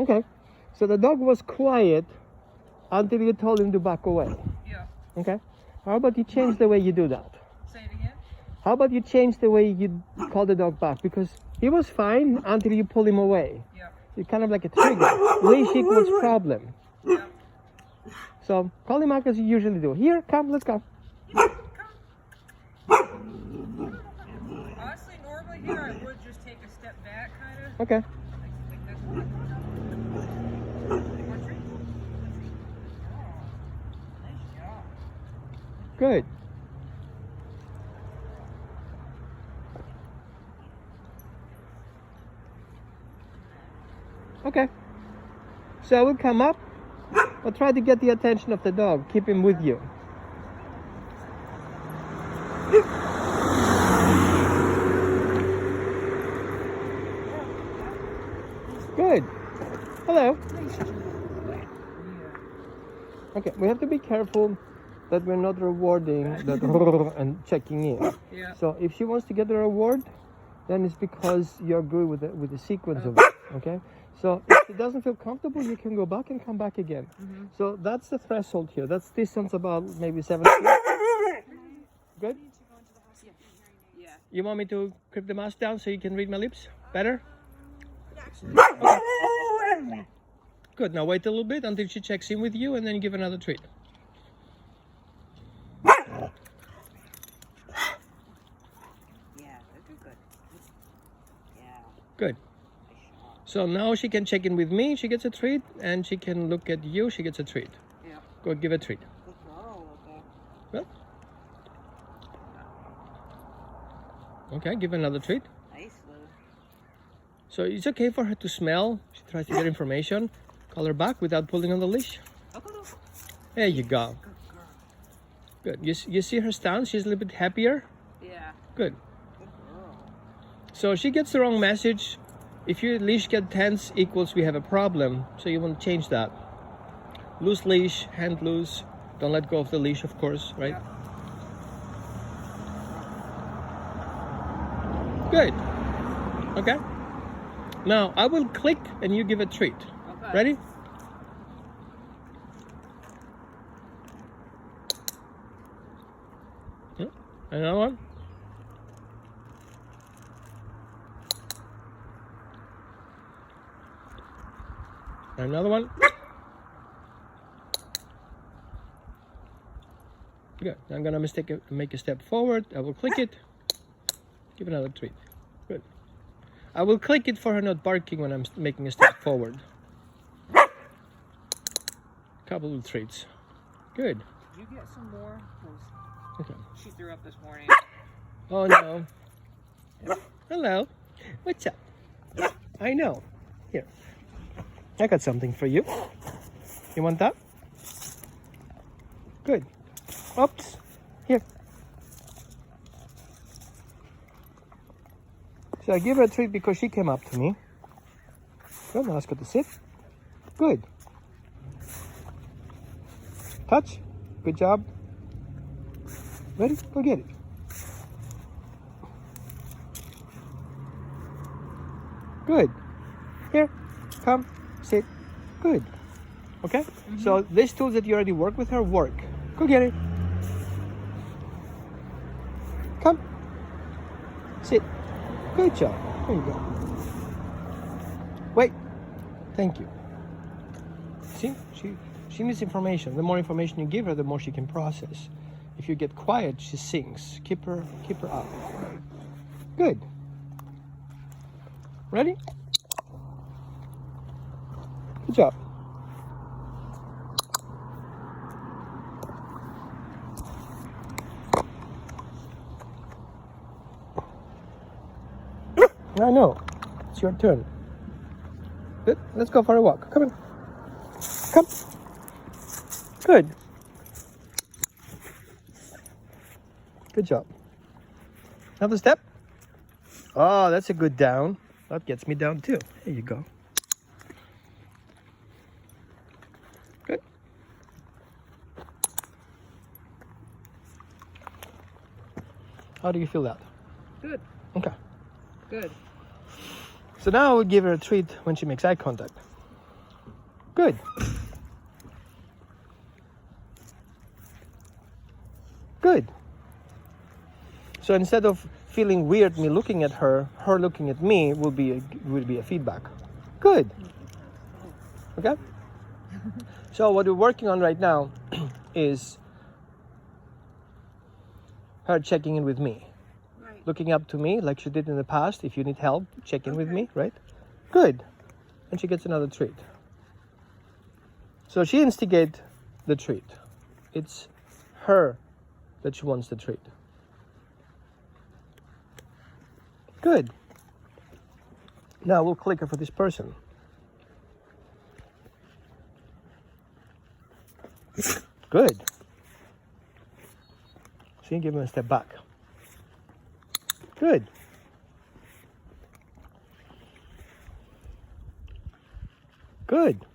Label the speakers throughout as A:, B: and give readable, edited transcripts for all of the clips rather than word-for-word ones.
A: Okay. So the dog was quiet until you told him to back away.
B: Yeah.
A: Okay. How about you change the way you do that?
B: Say it again.
A: How about you change the way you call the dog back? Because he was fine until you pull him away.
B: Yeah.
A: It's kind of like a trigger. Leash equals problem.
B: Yeah.
A: So call him back as you usually do. Here, come, let's go.
B: Honestly, normally here I would just take a step back, kind of.
A: Okay.
B: Like this. More treat. Oh, nice job.
A: Good. Okay. So I will come up. I'll try to get the attention of the dog. Keep him with you. Good. Hello. Okay, we have to be careful that we're not rewarding that and checking in.
B: Yeah.
A: So if she wants to get a reward, then it's because you agree with the sequence of it. Okay. So if she doesn't feel comfortable, you can go back and come back again.
B: Mm-hmm.
A: So that's the threshold here. That's distance about maybe 7 feet. Good.
B: Yeah.
A: You want me to clip the mask down so you can read my lips better? Okay. Good. Now wait a little bit until she checks in with you, and then give another treat.
B: Yeah, those are good. Yeah.
A: Good. So now she can check in with me, she gets a treat, and she can look at you, she gets a treat.
B: Yeah.
A: Go give a treat.
B: Good girl, okay.
A: Well. Okay, give another treat.
B: Nice, Lou.
A: So it's okay for her to smell. She tries to get information. Call her back without pulling on the leash. There you go.
B: Good girl.
A: Good. You see her stance? She's a little bit happier.
B: Yeah.
A: Good.
B: Good girl.
A: So she gets the wrong message. If your leash gets tense equals we have a problem. So you want to change that. Loose leash, hand loose. Don't let go of the leash, of course, right?
B: Yeah.
A: Good. Okay. Now I will click and you give a treat.
B: Okay.
A: Ready? Another one. Another one. Good. I'm gonna make a step forward. I will click it. Give another treat. Good. I will click it for her not barking when I'm making a step forward. Couple of treats. Good.
B: Did you get some more? 'Cause
A: Okay.
B: she threw up this morning.
A: Oh no. Hello. What's up? I know. Here. I got something for you. You want that? Good. Oops. Here. So I give her a treat because she came up to me. Good. Now let's go to sit. Good. Touch. Good job. Ready? Go get it. Good. Here. Come. Sit. Good. Okay? So these tools that you already work with her work. Go get it. Come. Sit. Good job. There you go. Wait. Thank you. See? She needs information. The more information you give her, the more she can process. If you get quiet, she sinks. Keep her up. Good. Ready? Good job. I know. It's your turn. Good. Let's go for a walk. Come on. Come. Good. Good job. Another step. Oh, that's a good down. That gets me down too. There you go. Good. How do you feel that?
B: Good.
A: Okay.
B: Good.
A: So now I would give her a treat when she makes eye contact. Good. Good. So instead of feeling weird me looking at her looking at me will be a feedback. Good. Okay? So what we're working on right now is her checking in with me.
B: Right.
A: Looking up to me like she did in the past. If you need help, check in with me, right? Good. And she gets another treat. So she instigates the treat. It's her that she wants the treat. Good. Now we'll click her for this person. Good. See, give him a step back. Good. Good.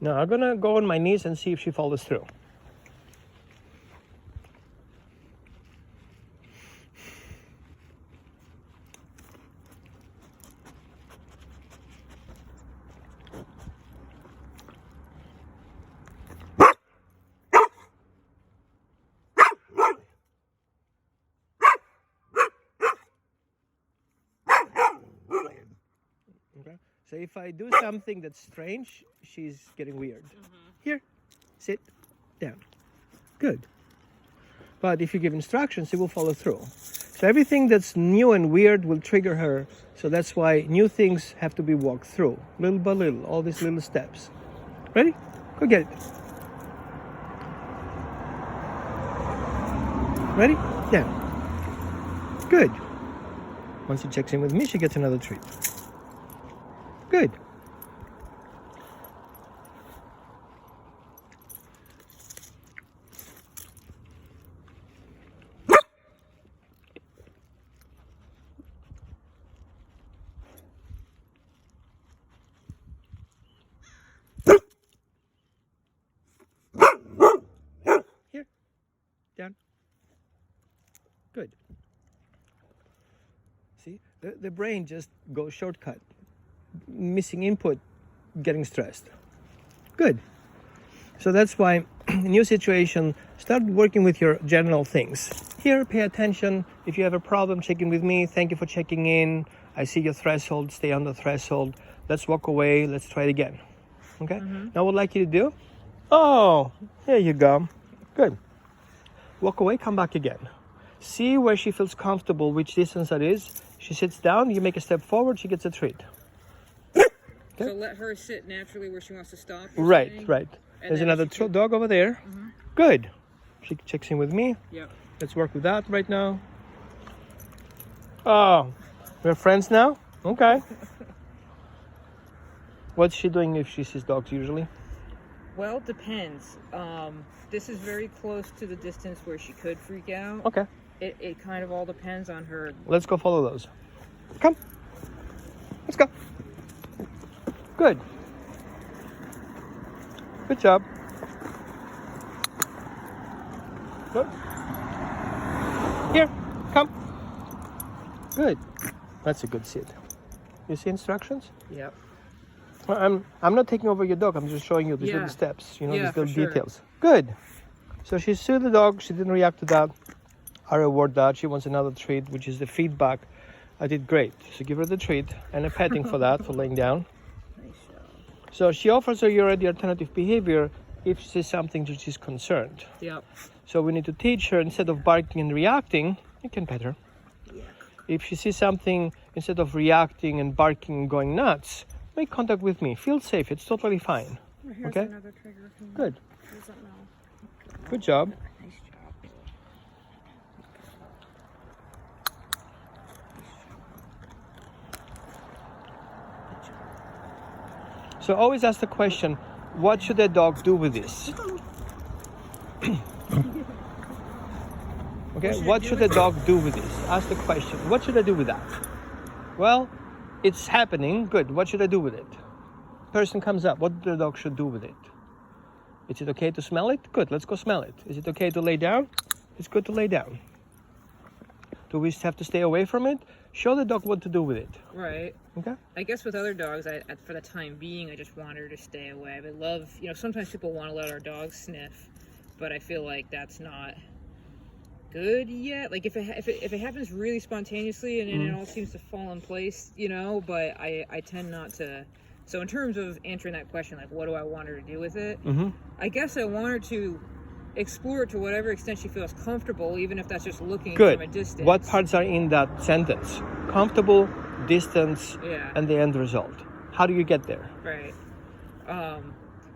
A: Now I'm gonna go on my knees and see if she follows through. Okay. So if I do something that's strange, she's getting weird. Here, sit down. Good. But if you give instructions, she will follow through. So everything that's new and weird will trigger her. So that's why new things have to be walked through, little by little, all these little steps. Ready? Go get it. Ready? Down. Good. Once she checks in with me, she gets another treat. Good. Here. Down. Good. See, the brain just goes shortcut. Missing input, getting stressed. Good. So that's why, new situation, start working with your general things. Here, pay attention. If you have a problem, check in with me. Thank you for checking in. I see your threshold. Stay on the threshold. Let's walk away. Let's try it again. Okay? Now what I'd like you to do, oh, here you go. Good. Walk away, come back again. See where she feels comfortable, which distance that is. She sits down, you make a step forward, she gets a treat.
B: So let her sit naturally where she wants to stop.
A: Right,
B: saying?
A: right.
B: And
A: There's
B: then
A: another
B: she
A: dog over there. Good. She checks in with me.
B: Yep.
A: Let's work with that right now. Oh, we're friends now? Okay. What's she doing if she sees dogs usually?
B: Well, depends. This is very close to the distance where she could freak out.
A: Okay.
B: It kind of all depends on her.
A: Let's go follow those. Come. Let's go. Good. Good job. Good. Here, come. Good. That's a good sit. You see instructions?
B: Yep.
A: Well, I'm not taking over your dog. I'm just showing you these
B: Yeah.
A: little steps,
B: Yeah,
A: these
B: for
A: little
B: sure.
A: details. Good. So she saw the dog. She didn't react to that. I reward that. She wants another treat, which is the feedback. I did great. So give her the treat and a petting for that, for laying down.
B: Nice job.
A: So she offers her already alternative behavior if she sees something that she's concerned.
B: Yep.
A: So we need to teach her, instead of barking and reacting, you can pet her.
B: Yeah.
A: If she sees something, instead of reacting and barking and going nuts, make contact with me. Feel safe. It's totally fine.
B: Here's
A: Okay?
B: another trigger.
A: Good.
B: Doesn't know.
A: Good job.
B: Nice job.
A: So always ask the question, what should a dog do with this? Okay, what should a dog do with this? Ask the question, what should I do with that? Well, it's happening. Good. What should I do with it? Person comes up. What the dog should do with it? Is it okay to smell it? Good. Let's go smell it. Is it okay to lay down? It's good to lay down. Do we have to stay away from it? Show the dog what to do with it.
B: Right.
A: Okay.
B: I guess with other dogs, for the time being, I just want her to stay away. I love, sometimes people want to let our dogs sniff, but I feel like that's not good yet. Like if it happens really spontaneously and it all seems to fall in place, but I tend not to. So in terms of answering that question, like what do I want her to do with it? I guess I want her to explore it to whatever extent she feels comfortable, even if that's just looking from a distance.
A: What parts are in that sentence? Comfortable, distance, and the end result. How do you get there?
B: Right.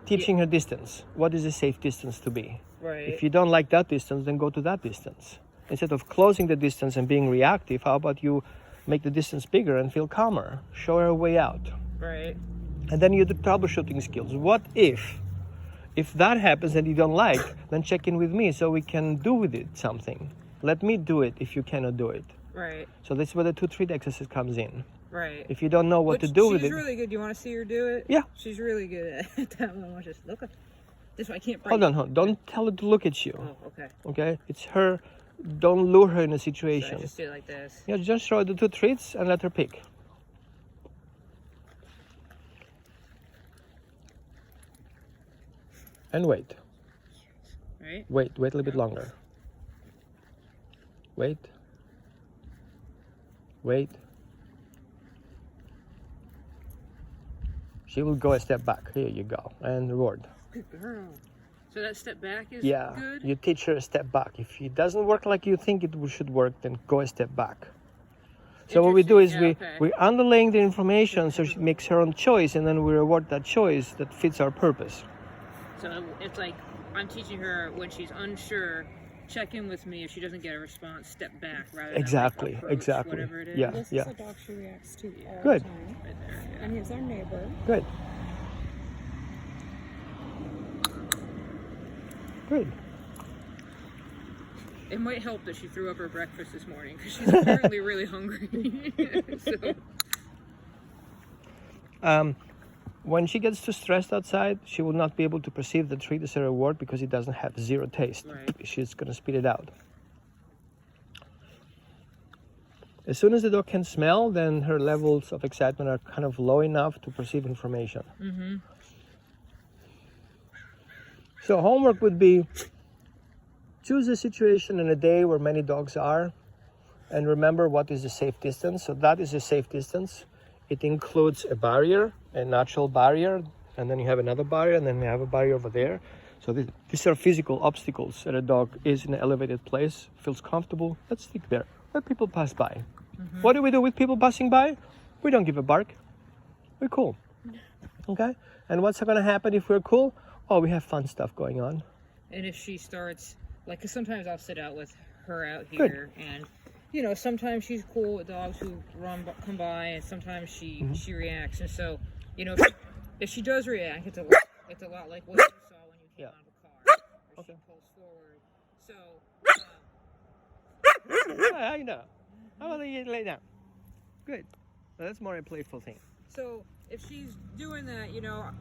A: Teaching her distance. What is a safe distance to be?
B: Right.
A: If you don't like that distance, then go to that distance. Instead of closing the distance and being reactive, how about you make the distance bigger and feel calmer? Show her a way out.
B: Right.
A: And then you do troubleshooting skills. What if that happens and you don't like, then check in with me so we can do with it something. Let me do it if you cannot do it.
B: Right.
A: So this is where the 2-treat exercise comes in.
B: Right.
A: If you don't know what to do with it.
B: She's really good. Do you want to see her do it?
A: Yeah.
B: She's really good at that one. Watch this. Look. This one I can't break.
A: Hold on. Don't tell her to look at you.
B: Oh, okay.
A: Okay? It's her. Don't lure her in a
B: So
A: situation.
B: I just do it like this.
A: Yeah, just show her the 2 treats and let her pick. And wait.
B: Right?
A: Wait a little bit longer. Wait. She will go a step back. Here you go. And reward.
B: Good girl. So that step back is good?
A: You teach her a step back. If it doesn't work like you think it should work, then go a step back. So what we do is we're underlaying the information so she makes her own choice, and then we reward that choice that fits our purpose.
B: So it's like I'm teaching her when she's unsure, check in with me. If she doesn't get a response, step back rather than
A: Exactly.
B: whatever it is.
A: Yeah,
C: This is a dog she reacts to all
A: Good.
C: the time.
B: Right there, yeah.
C: And he's our neighbor.
A: Good. Good.
B: It might help that she threw up her breakfast this morning because she's apparently really hungry.
A: When she gets too stressed outside, she will not be able to perceive the treat as a reward because it doesn't have zero taste.
B: Right.
A: She's going to spit it out. As soon as the dog can smell, then her levels of excitement are kind of low enough to perceive information. So homework would be choose a situation and a day where many dogs are and remember what is the safe distance. So that is a safe distance. It includes a barrier, a natural barrier, and then you have another barrier, and then you have a barrier over there. So these are physical obstacles that a dog is in an elevated place, feels comfortable. Let's stick there. Let people pass by. What do we do with people passing by? We don't give a bark. We're cool. Okay? And what's going to happen if we're cool? Oh, we have fun stuff going on.
B: And if she starts, like, because sometimes I'll sit out with her out here, and sometimes she's cool with dogs who come by, and sometimes she reacts. And so, if she does react, it's a lot like what you saw when you came out of the car, where she pulls forward. So,
A: I know. How about you lay down? Good. That's more a playful thing.
B: So if she's doing that,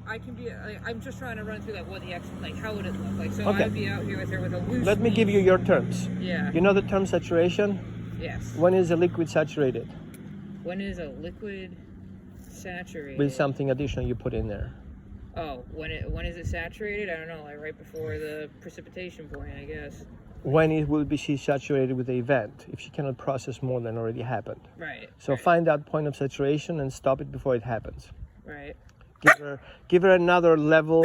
B: I can be. I'm just trying to run through that. How would it look like? So I'd be out here with her with a loose.
A: Let me give you your terms.
B: Yeah.
A: You know the term saturation?
B: Yes.
A: When is a liquid saturated?
B: When is a liquid saturated?
A: With something additional you put in there.
B: Oh, when is it saturated? I don't know. Like right before the precipitation point, I guess.
A: When it will be she saturated with the event, if she cannot process more than already happened.
B: Right.
A: So find that point of saturation and stop it before it happens.
B: Right.
A: Give her another level,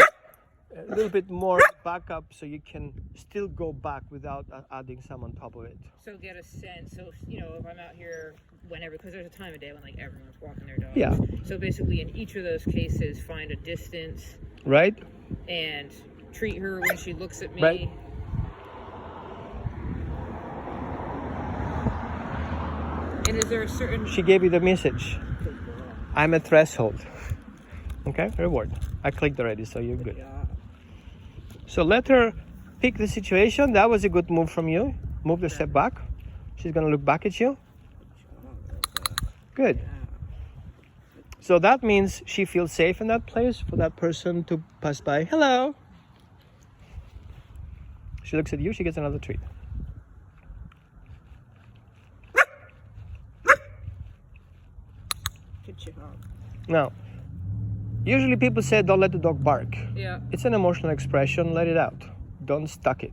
A: a little bit more backup, so you can still go back without adding some on top of it.
B: So get a sense. So if I'm out here whenever, because there's a time of day when everyone's walking their dogs.
A: Yeah.
B: So basically, in each of those cases, find a distance.
A: Right.
B: And treat her when she looks at me.
A: Right.
B: And is there a certain...
A: She gave you the message. I'm a threshold. Okay, reward. I clicked already, so you're good. So let her pick the situation. That was a good move from you. Move the step back. She's going to look back at you. Good. So that means she feels safe in that place for that person to pass by. Hello. She looks at you, she gets another treat.
B: Good job.
A: Now, usually people say don't let the dog bark.
B: Yeah.
A: It's an emotional expression, let it out. Don't stuck it.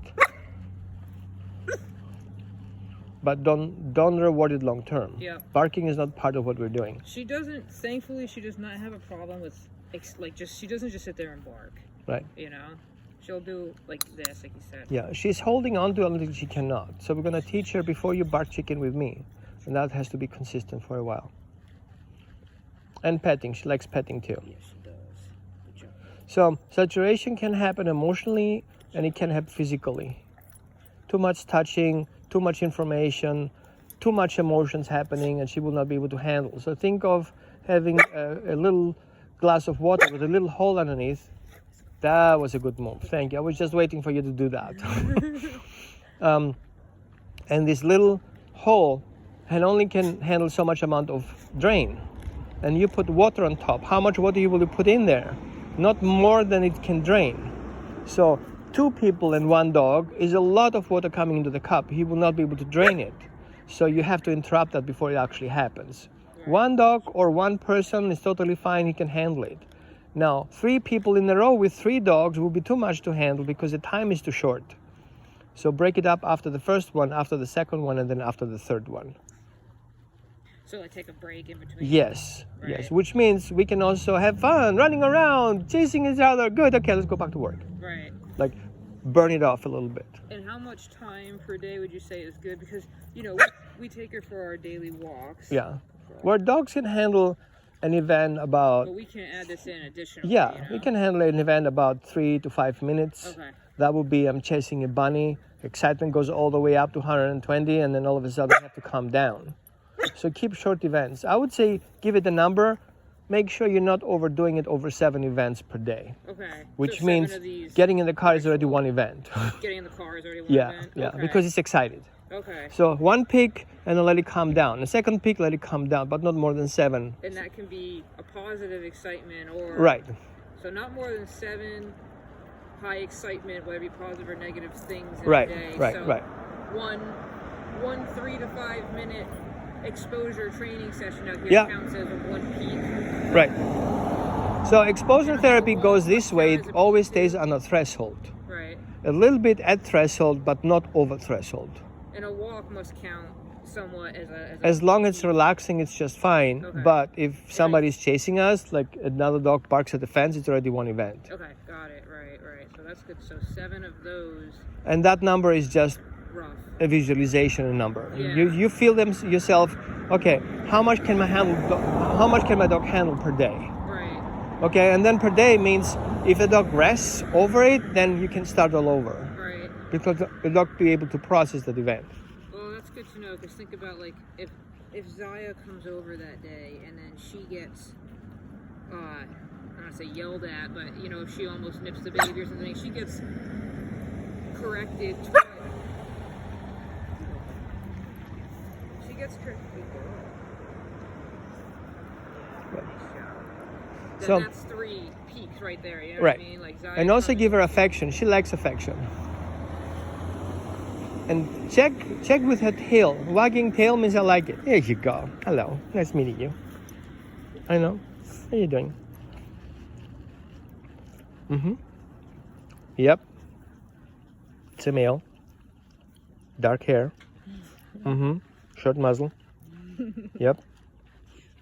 A: But don't reward it long term.
B: Yeah.
A: Barking is not part of what we're doing.
B: Thankfully, she does not have a problem with, she doesn't just sit there and bark.
A: Right.
B: You know? She'll do like this, like you said.
A: Yeah, she's holding on to something she cannot. So we're going to teach her before you bark chicken with me. And that has to be consistent for a while. And petting. She likes petting too.
B: Yes, she does. Good job.
A: So saturation can happen emotionally and it can happen physically. Too much touching, too much information, too much emotions happening, and she will not be able to handle. So think of having a little glass of water with a little hole underneath. That was a good move. Thank you. I was just waiting for you to do that. And this little hole only can handle so much amount of drain. And you put water on top. How much water you will put in there? Not more than it can drain. So 2 people and 1 dog is a lot of water coming into the cup. He will not be able to drain it. So you have to interrupt that before it actually happens. 1 dog or 1 person is totally fine. He can handle it. Now, 3 people in a row with 3 dogs will be too much to handle because the time is too short. So break it up after the first one, after the second one, and then after the third one.
B: So like take a break in between?
A: Yes,
B: Right.
A: yes. Which means we can also have fun, running around, chasing each other. Good, okay, let's go back to work.
B: Right.
A: Like, burn it off a little bit.
B: And how much time per day would you say is good? Because, you know, we take her for our daily walks.
A: Yeah. Where dogs can handle an event about...
B: But we can add this in additionally.
A: Yeah,
B: you know?
A: we can handle an event about 3 to 5 minutes.
B: Okay.
A: That would be I'm chasing a bunny. Excitement goes all the way up to 120, and then all of a sudden you have to calm down. So keep short events. I would say give it a number. Make sure you're not overdoing it over 7 events per day.
B: Okay.
A: Which
B: So
A: means
B: 7 of these,
A: getting in the car is already 1 event.
B: getting in the car is already one
A: Yeah,
B: event?
A: yeah,
B: Okay.
A: because it's excited.
B: Okay.
A: So 1 peak and then let it calm down. The second peak, let it calm down, but not more than 7.
B: And that can be a positive excitement or...
A: Right.
B: So not more than 7 high excitement, whether it be positive or negative things in
A: Right,
B: a day.
A: right,
B: so
A: right.
B: One 3 to 5 minute exposure training session out here
A: Yeah.
B: counts as a 1 peak.
A: Right. So exposure therapy goes this way. It always stays on a threshold.
B: Right.
A: A little bit at threshold, but not over threshold.
B: And a walk must count somewhat as a
A: As long as it's relaxing, it's just fine.
B: Okay.
A: But if somebody's chasing us, like another dog barks at the fence, it's already 1 event.
B: Okay, got it. Right. So that's good. So 7 of those
A: And that number is just
B: rough.
A: a visualization number.
B: Yeah.
A: You feel them yourself. Okay, how much can my dog handle per day?
B: Right.
A: Okay, and then per day means if the dog rests over it, then you can start all over
B: Right.
A: because the dog be able to process that event.
B: Well, that's good to know because think about like if Zaya comes over that day and then she gets I don't want to say yelled at, but you know if she almost nips the baby or something, she gets corrected. She gets corrected.
A: So-
B: That's 3 peaks right there. You know
A: Right.
B: what I mean? Like Zaya
A: And also
B: comes-
A: give her affection. She likes affection. And check with her tail. Wagging tail means I like it. There you go. Hello. Nice meeting you. I know. How are you doing? Mm-hmm. Yep. It's a male. Dark hair. Mm-hmm. Short muzzle. Yep.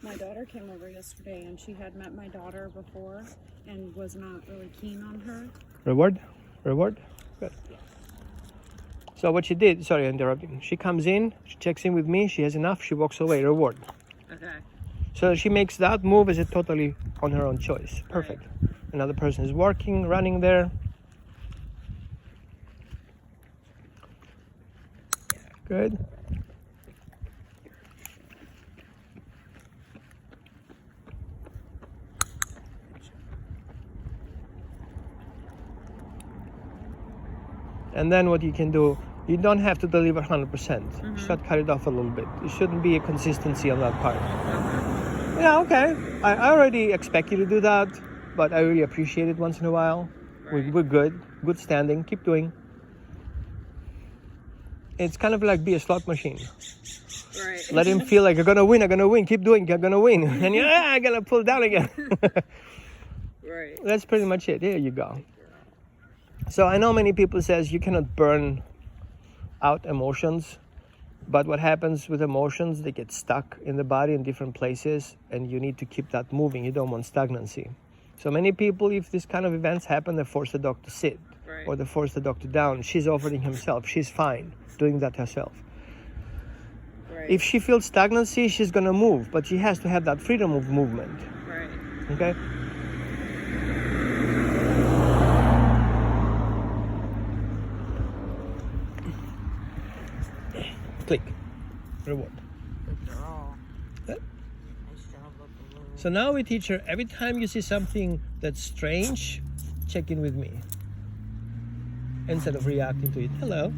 C: My daughter came over yesterday and she had met my daughter before and was not really keen on her.
A: Reward? Good. So what she did, sorry interrupting. She comes in, she checks in with me, she has enough, she walks away, reward.
B: Okay.
A: So she makes that move as a totally on her own choice. Perfect. Another person is working, running there. Good. And then what you can do, you don't have to deliver 100%. You should cut it off a little bit. It shouldn't be a consistency on that part. Yeah, okay. I already expect you to do that, but I really appreciate it once in a while.
B: Right.
A: We're good. Good standing. Keep doing. It's kind of like be a slot machine.
B: Right.
A: Let him feel like, I'm gonna win, keep doing, I'm gonna win. And I gotta pull down again.
B: Right.
A: That's pretty much it. There you go. So I know many people says you cannot burn out emotions, but what happens with emotions, they get stuck in the body in different places, and you need to keep that moving. You don't want stagnancy. So many people, if this kind of events happen, they force the dog to sit,
B: Right.
A: or they force the dog to down. She's offering himself. She's fine doing that herself.
B: Right.
A: If she feels stagnancy, she's gonna move, but she has to have that freedom of movement.
B: Right.
A: Okay? Click. Reward.
B: Good girl.
A: Good.
B: Nice job, Loka.
A: So now we teach her, every time you see something that's strange, check in with me. Instead of reacting to it. Hello.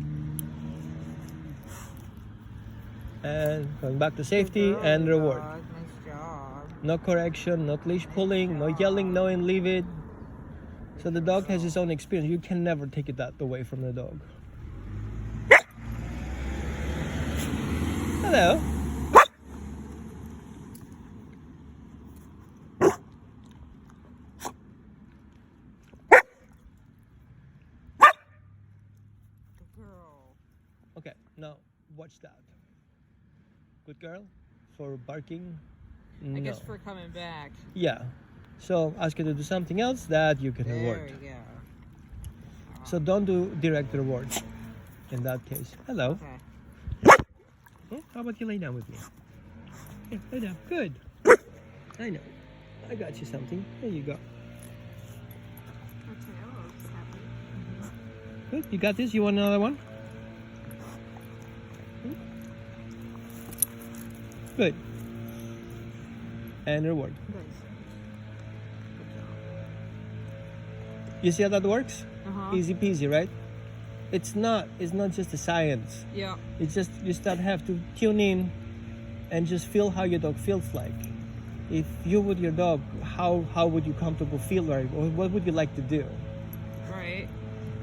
A: And going back to safety and reward.
B: Nice job.
A: No correction, not leash pulling, no yelling, no and leave it. So the dog has his own experience. You can never take it that away from the dog. Hello.
B: Good girl.
A: Okay, now watch that. Good girl. For barking. No.
B: I guess for coming back.
A: Yeah. So ask her to do something else that you can
B: There
A: reward.
B: you go.
A: So don't do direct rewards in that case. Hello.
B: Okay.
A: How about you lay down with me? Yeah, lay down. Good. I know. I got you something. There you go. Good. You got this? You want another one? Good. And reward. You see how that works?
B: Uh-huh.
A: Easy peasy, right? It's not just a science.
B: Yeah.
A: It's just you start have to tune in and just feel how your dog feels like. If you with your dog, how would you comfortable feel like, or what would you like to do?
B: Right.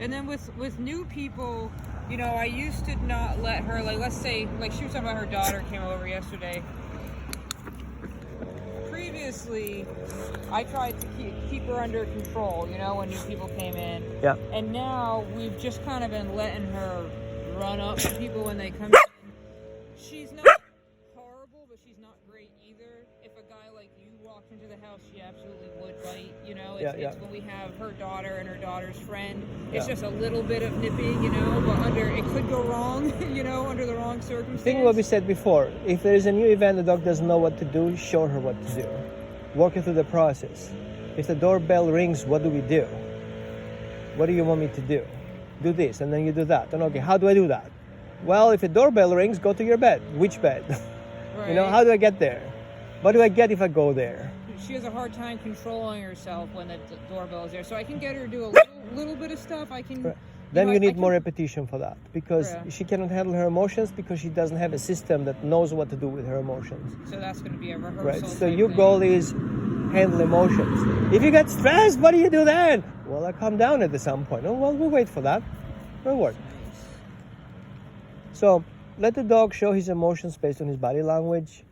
B: And then with new people, you know, I used to not let her, like, let's say, like she was talking about her daughter came over yesterday. Previously, I tried to keep her under control, you know, when new people came in.
A: Yeah.
B: And now we've just kind of been letting her run up to people when they come in. She's not horrible, but she's not great either. If a guy like you walked into the house, she absolutely would bite, you know. It's when we have her daughter and her daughter's friend. It's just a little bit of nipping, you know, but it could go wrong, you know, under the wrong circumstances.
A: Think what we said before. If there is a new event, the dog doesn't know what to do, show her what to do. Walk her through the process. If the doorbell rings, what do we do? What do you want me to do? Do this, and then you do that. And okay, how do I do that? Well, if the doorbell rings, go to your bed. Which bed?
B: Right.
A: You know, how do I get there? What do I get if I go there?
B: She has a hard time controlling herself when the doorbell is there. So I can get her to do a little bit of stuff. I can.
A: Right. Then
B: know,
A: you
B: I
A: need
B: can-
A: more repetition for that, because she cannot handle her emotions because she doesn't have a system that knows what to do with her emotions.
B: So that's going to be a rehearsal.
A: Right. So
B: type
A: your
B: thing.
A: goal is handle emotions. If you get stressed, what do you do then? Well, I calm down at some point. Oh, well, we'll wait for that. Reward. So let the dog show his emotions based on his body language,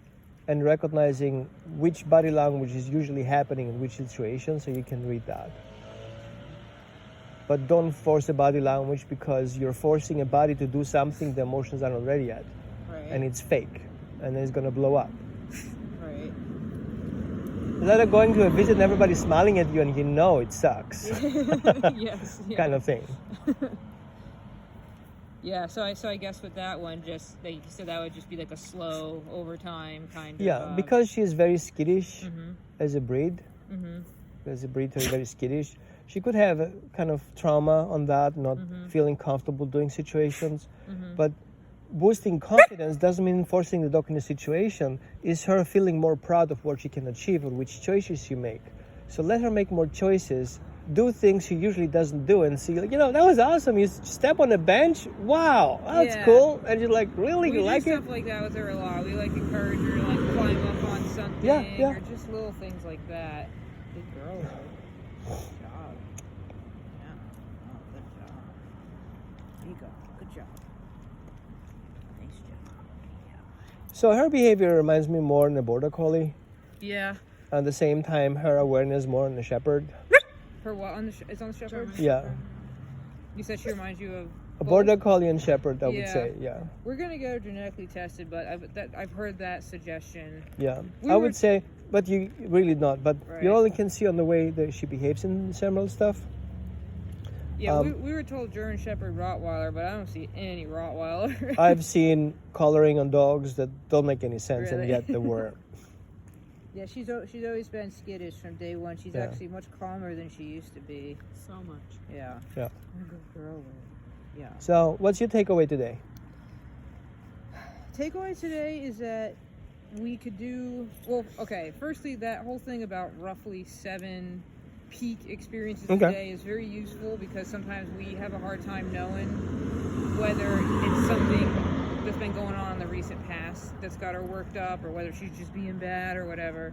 A: and recognizing which body language is usually happening in which situation, so you can read that. But don't force the body language, because you're forcing a body to do something the emotions are not ready yet.
B: Right.
A: And it's fake, and it's gonna blow up.
B: Right.
A: Instead of going to a visit and everybody smiling at you and you know it sucks.
B: Yes. Yeah.
A: Kind of thing.
B: Yeah. So I guess with that one, just they said that would just be like a slow overtime kind of.
A: Yeah, because she's very skittish
B: Mhm.
A: as a breed.
B: Mhm.
A: As a breed, she's very skittish. She could have a kind of trauma on that, not feeling comfortable doing situations. But boosting confidence doesn't mean forcing the dog in a situation. It's her feeling more proud of what she can achieve or which choices she make. So let her make more choices. Do things she usually doesn't do, and see, like, you know, that was awesome. You step on a bench. Wow, that's
B: Yeah.
A: cool. And you're like, really,
B: We
A: you
B: do
A: like it?
B: stuff like that with her a lot. We like encourage her to like climb up on something,
A: Yeah.
B: or just little things like that. Good girl. Though. Good job. Yeah. Oh, good job. There you go. Good job.
A: So her behavior reminds me more on the Border Collie.
B: Yeah.
A: At the same time, her awareness more on the Shepherd.
B: Her what? It's on the Shepherd?
A: Yeah.
B: You said she reminds you of
A: A
B: both?
A: Border Collie and Shepherd, I would
B: Yeah.
A: say. Yeah.
B: We're going to go genetically tested, but I've heard that suggestion.
A: Yeah.
B: We
A: I
B: were-
A: would say, but you really not. But
B: Right.
A: you only can see on the way that she behaves in several stuff.
B: Yeah, we were told German Shepherd Rottweiler, but I don't see any Rottweiler.
A: I've seen coloring on dogs that don't make any sense, and
B: Really?
A: yet they were.
B: Yeah, she's always been skittish from day one. She's
A: Yeah.
B: actually much calmer than she used to be.
C: So much.
B: Yeah.
A: Yeah.
B: Good girl. Yeah.
A: So, what's your takeaway today?
B: Takeaway today is that we could do okay. Firstly, that whole thing about roughly 7 peak experiences
A: Okay.
B: a day is very useful because sometimes we have a hard time knowing whether it's something that's been going on in the recent past that's got her worked up or whether she's just being bad or whatever.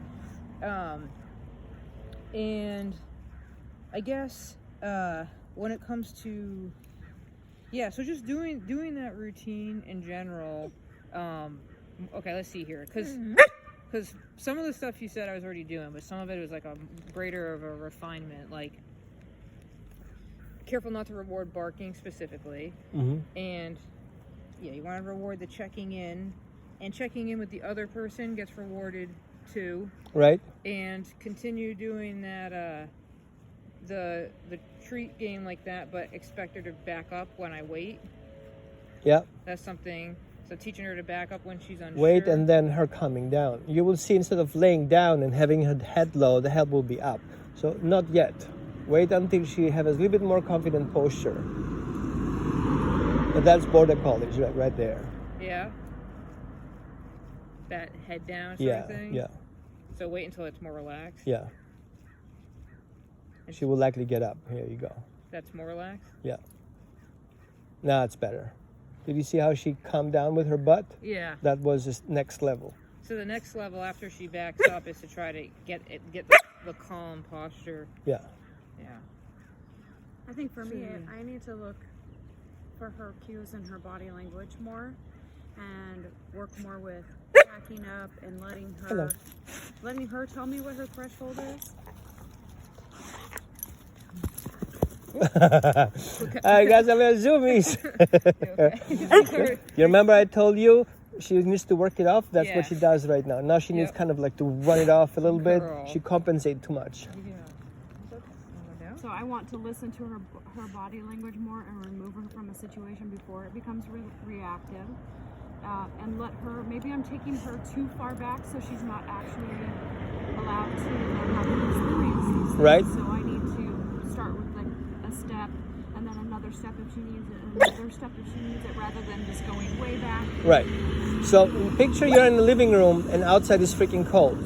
B: And I guess when it comes to so just doing that routine in general. Okay, let's see here, because some of the stuff you said I was already doing, but some of it was like a greater of a refinement, like careful not to reward barking specifically, and you want to reward the checking in, and checking in with the other person gets rewarded too,
A: Right?
B: and continue doing that the treat game like that, but expect her to back up when I wait.
A: Yeah.
B: That's something. So teaching her to back up when she's unsure.
A: Wait, and then her coming down. You will see instead of laying down and having her head low, the head will be up. So not yet. Wait until she has a little bit more confident posture. And that's Border Collies right there.
B: Yeah. That head down sort
A: Yeah,
B: of thing.
A: yeah,
B: So wait until it's more relaxed.
A: yeah. She will likely get up. Here you go.
B: That's more relaxed.
A: Yeah. Now it's better. Did you see how she calmed down with her butt?
B: Yeah.
A: That was the next level.
B: So the next level after she backs up is to try to get the calm posture.
A: Yeah.
B: Yeah.
C: I think for me, I need to look for her cues in her body language more and work more with backing up and letting her tell me what her threshold is.
A: I got some zoomies. You remember I told you she needs to work it off? That's
B: Yeah.
A: what she does right now. Now she needs
B: Yep.
A: kind of like to run it off a little bit.
B: Girl.
A: She compensates too much.
C: So I want to listen to her body language more and remove her from a situation before it becomes reactive. And let her, maybe I'm taking her too far back so she's not actually allowed to have an experience these things.
A: Right.
C: So I need to start with like a step and then another step if she needs it, and another step if she needs it, rather than just going way back.
A: Right. So picture you're in the living room and outside is freaking cold.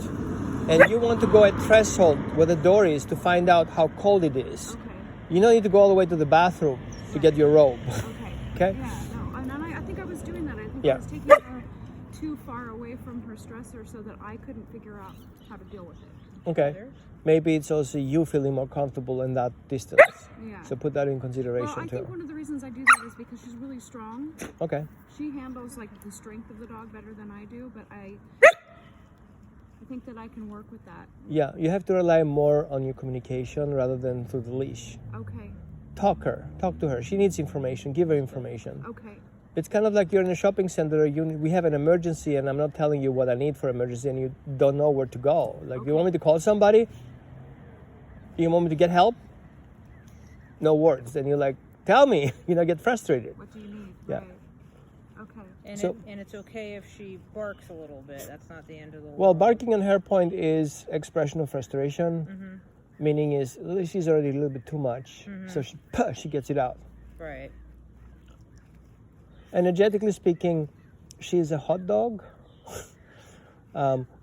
A: And you want to go at threshold where the door is to find out how cold it is.
C: Okay.
A: You don't need to go all the way to the bathroom to get your robe.
C: Okay.
A: Okay?
C: Yeah, no, and I think I was doing that. I think
A: Yeah.
C: I was taking her too far away from her stressor so that I couldn't figure out how to deal with it.
A: Okay. Maybe it's also you feeling more comfortable in that distance.
C: Yeah.
A: So put that in
C: Well,
A: consideration
C: I
A: too.
C: think one of the reasons I do that is because she's really strong.
A: Okay.
C: She handles like the strength of the dog better than I do, but I think that I can work with that.
A: Yeah, you have to rely more on your communication rather than through the leash.
C: Okay.
A: Talk to her. She needs information. Give her information.
C: Okay.
A: It's kind of like you're in a shopping center. We have an emergency, and I'm not telling you what I need for emergency, and you don't know where to go. Like,
C: Okay.
A: you want me to call somebody? You want me to get help? No words. Then you're like, tell me. Get frustrated.
C: What do you need?
A: Yeah.
C: Right. Okay.
B: And,
A: So-
B: and it's okay if she barks a little bit. That's not the end of the world.
A: Well, barking on her point is expression of frustration. Meaning is she's already a little bit too much, so she gets it out.
B: Right.
A: Energetically speaking, she's a hot dog.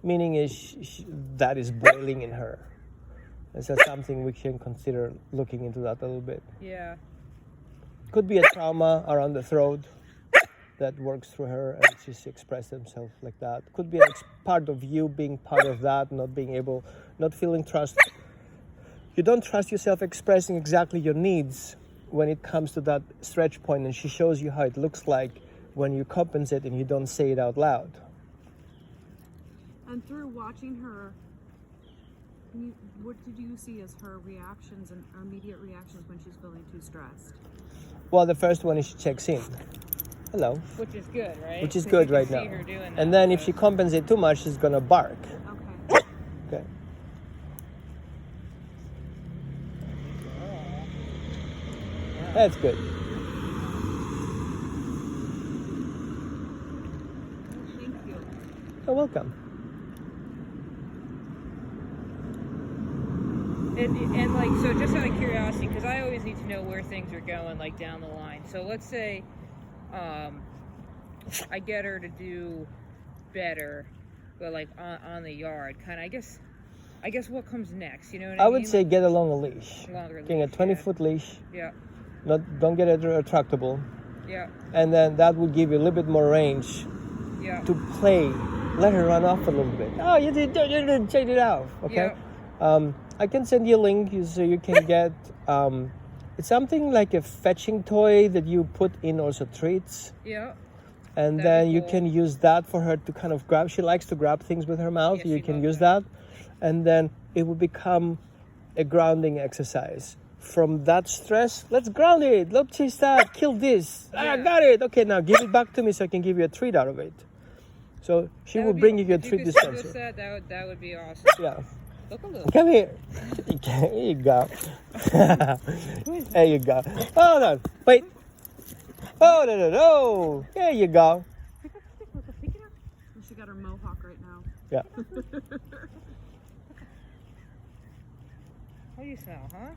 A: Meaning is that is boiling in her. Is that something we can consider looking into that a little bit?
B: Yeah.
A: Could be a trauma around the throat that works through her and she's expressed herself like that. Could be part of you being part of that, not feeling trust. You don't trust yourself expressing exactly your needs when it comes to that stretch point, and she shows you how it looks like when you compensate and you don't say it out loud.
C: And through watching her, what did you see as her reactions and immediate reactions when she's feeling too stressed?
A: Well, the first one is she checks in. Hello.
B: Which is good, right?
A: Which is
B: 'Cause
A: good
B: you can
A: right
B: see
A: now.
B: her doing that,
A: And then if
B: but-
A: she compensates too much, she's gonna bark.
C: Okay.
A: Okay. That's good.
C: Thank you.
A: You're welcome.
B: And like, so just out of curiosity, because I always need to know where things are going, like down the line. So let's say, I get her to do better, but like on the yard, kind of. I guess what comes next? You know what I
A: I
B: mean?
A: would say get along a leash.
B: Longer
A: Getting a
B: leash,
A: 20-foot leash.
B: Yeah.
A: Don't get it retractable.
B: Yeah.
A: And then that will give you a little bit more range
B: Yeah.
A: to play. Let her run off a little bit. Oh, you didn't check it out. Okay. I can send you a link so you can get. It's something like a fetching toy that you put in also treats.
B: Yeah.
A: And
B: That'd
A: then
B: be
A: you
B: cool.
A: can use that for her to kind of grab. She likes to grab things with her mouth.
B: Yes,
A: You
B: she
A: can
B: loves
A: use that. And then it will become a grounding exercise. From that stress, let's ground it. Look, chase that. Kill this. I
B: Yeah.
A: got it. Okay, now give it back to me so I can give you a treat out of it. So she
B: That
A: will
B: would
A: bring
B: be,
A: you a
B: if
A: treat
B: could send us
A: dispenser.
B: that would be awesome.
A: Yeah.
B: Look a little.
A: Come here. Here you go. There you go. Hold on. Wait. Oh, no. There you go.
C: She got her mohawk right now.
A: Yeah.
B: How do you smell, huh?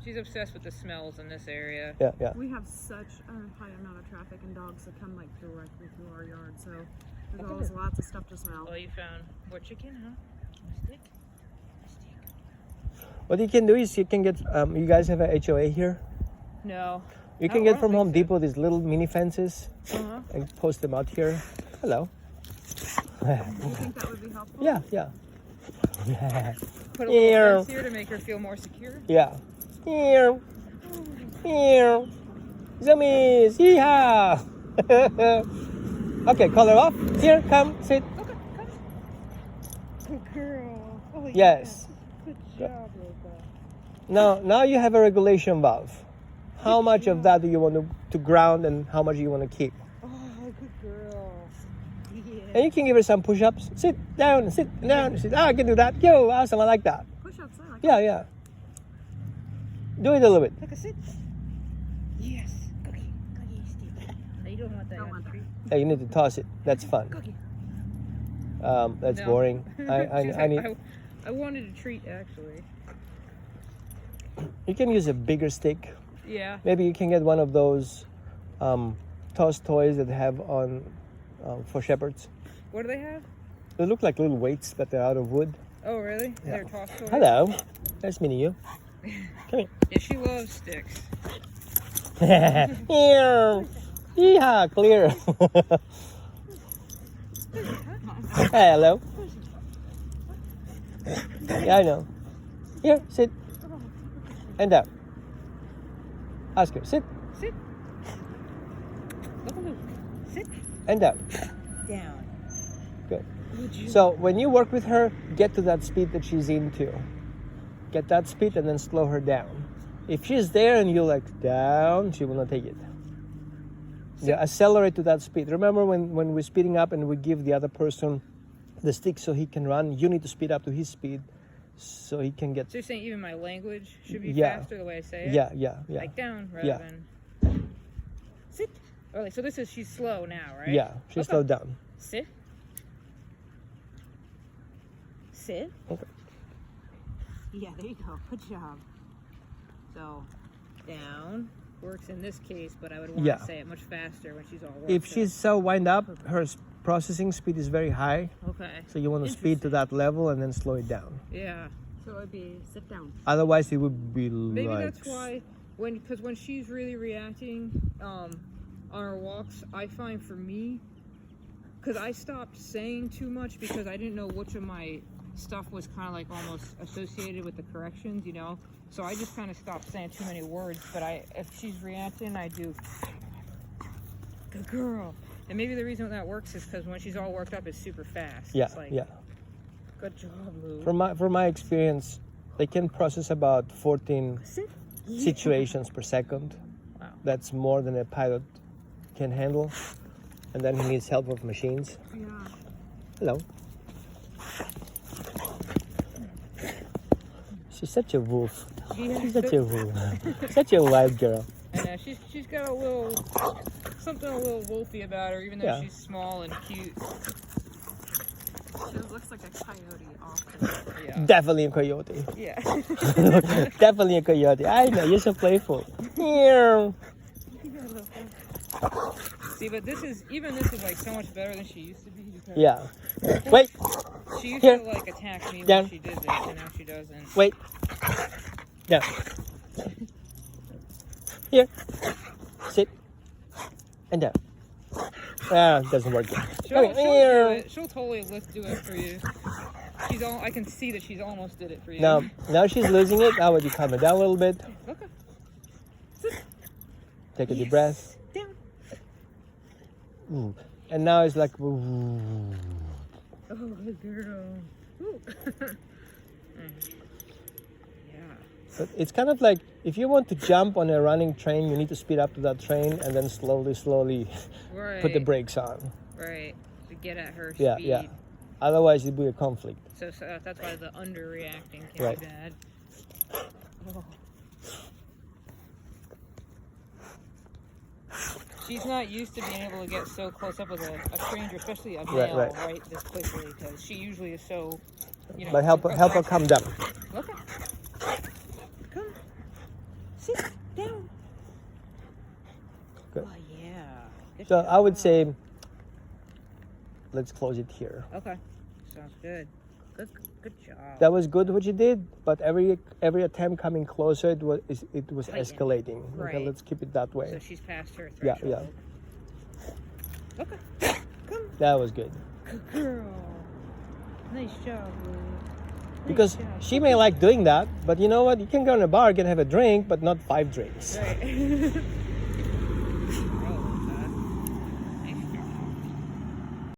B: She's obsessed with the smells in this area.
A: Yeah.
C: We have such a high amount of traffic and dogs that come like directly through our yard, so there's
B: Okay.
C: always lots of stuff to smell.
B: Oh, you found more chicken, huh? A stick? A stick.
A: What you can do is you can get, you guys have a HOA here?
B: No.
A: You
B: Oh,
A: can
B: I
A: get
B: don't
A: from
B: think
A: Home
B: so.
A: Depot these little mini fences
B: Uh-huh.
A: and post them out here. Hello.
C: Do you think that would be helpful?
A: Yeah.
B: Put a little
A: Here.
B: fence here to make her feel more secure.
A: Yeah. Here. Zoomies. Yeehaw. Okay, call her off. Here, come, sit.
B: Okay, come. Good girl. Oh,
A: Yes.
B: Good job, Loka.
A: Now you have a regulation valve. How much of that do you want to ground and how much do you want to keep?
B: Oh, good girl. Yeah.
A: And you can give her some push-ups. Sit down, sit down. Sit. I can do that. Yo, awesome. I like that.
C: Push-ups, I like
A: Yeah. Do it a little bit.
B: Look, a sit. Yes. Cookie stick. No, you don't want that.
C: Don't
B: on
C: want
B: the
C: that.
B: tree.
A: Hey, you need to toss it. That's fun.
B: Cookie.
A: That's
B: No.
A: boring.
B: She's
A: I
B: like,
A: need.
B: I wanted a treat, actually.
A: You can use a bigger stick.
B: Yeah.
A: Maybe you can get one of those toss toys that have on for shepherds.
B: What do they have?
A: They look like little weights, but they're out of wood.
B: Oh, really?
A: Yeah.
B: They're tossed toys?
A: Hello. Nice meeting you. Come
B: Yeah, she loves sticks.
A: here. Yeehaw, clear. Hello. Yeah, I know. Here, sit. And down. Ask her, sit.
B: Sit. Look at Luke. Sit.
A: And down.
B: Down.
A: Good.
B: Would you?
A: So when you work with her, get to that speed that she's into. Get that speed and then slow her down. If she's there and you like down, she will not take it. Yeah, accelerate to that speed. Remember when we're speeding up and we give the other person the stick so he can run, you need to speed up to his speed so he can get.
B: So you're saying even my language should be
A: Yeah.
B: faster the way I say it?
A: Yeah.
B: Like down rather
A: Yeah.
B: than sit. Oh, like, so this is she's slow now, right?
A: Yeah, she's
B: Okay.
A: slowed down.
B: Sit. Sit.
A: Okay.
B: Yeah, there you go. Good job. So down works in this case, but I would want
A: Yeah.
B: to say it much faster when she's all worked
A: If
B: up.
A: she's so wind up, her processing speed is very high,
B: Okay.
A: so you want to speed to that level and then slow it down.
B: Yeah.
C: So it would be sit down.
A: Otherwise, it would be
B: Maybe
A: like.
B: that's why because when she's really reacting on her walks, I find for me, because I stopped saying too much because I didn't know which of my stuff was kind of like almost associated with the corrections, you know. So I just kind of stopped saying too many words. But if she's reacting, I do. Good girl. And maybe the reason that works is because when she's all worked up, it's super fast.
A: Yeah,
B: It's like,
A: yeah.
B: good job, Lou.
A: From my experience, they can process about 14 situations per second.
B: Wow.
A: That's more than a pilot can handle. And then he needs help with machines.
C: Yeah.
A: Hello. She's such a wolf. She's such a wolf. Such a wild girl.
B: And she's got a little something a little wolfy about her, even though
A: Yeah.
B: she's small and cute.
C: She looks like a coyote often.
B: Yeah.
A: Definitely a coyote.
B: Yeah.
A: Definitely a coyote. I know, you're so playful. Meow.
B: See, but this is like so much better than she used to be. Because
A: Yeah. Wait,
B: She used
A: Here.
B: to like attack me
A: Down.
B: when she did this, and now she doesn't.
A: wait. Yeah. Here. Sit. And down. Ah, it doesn't work.
B: She'll
A: Okay.
B: do it. She'll totally do it for you. I can see that she's almost did it for you.
A: Now she's losing it. How would you calm it down a little bit?
B: Okay.
A: Take a deep breath.
B: Down.
A: Ooh. And now it's like, ooh.
B: Oh, good girl. Ooh. Yeah.
A: But it's kind of like if you want to jump on a running train, you need to speed up to that train and then slowly
B: Right.
A: put the brakes on.
B: Right. To get at her
A: Yeah,
B: speed.
A: yeah. Otherwise, it'd be a conflict.
B: So that's why the underreacting can
A: Right.
B: be bad. Oh. She's not used to being able to get so close up with a stranger, especially a male,
A: Right.
B: this quickly, because she usually is so,
A: But help her calm down.
B: Okay. Come. Sit down.
A: Good.
B: Oh, yeah. Good
A: So I would
B: job.
A: say, let's close it here.
B: Okay. Sounds good. Good job.
A: That was good what you did, but every attempt coming closer, it was
B: Tighten.
A: escalating.
B: Right.
A: Okay, let's keep it that way.
B: So she's past her
A: Yeah,
B: threshold.
A: yeah.
B: Okay. Come.
A: That was good.
B: Good girl. Nice job, Lou. Nice
A: Because
B: job.
A: she may like doing that, but you know what? You can go in a bar, can have a drink, but not 5 drinks.
B: Right.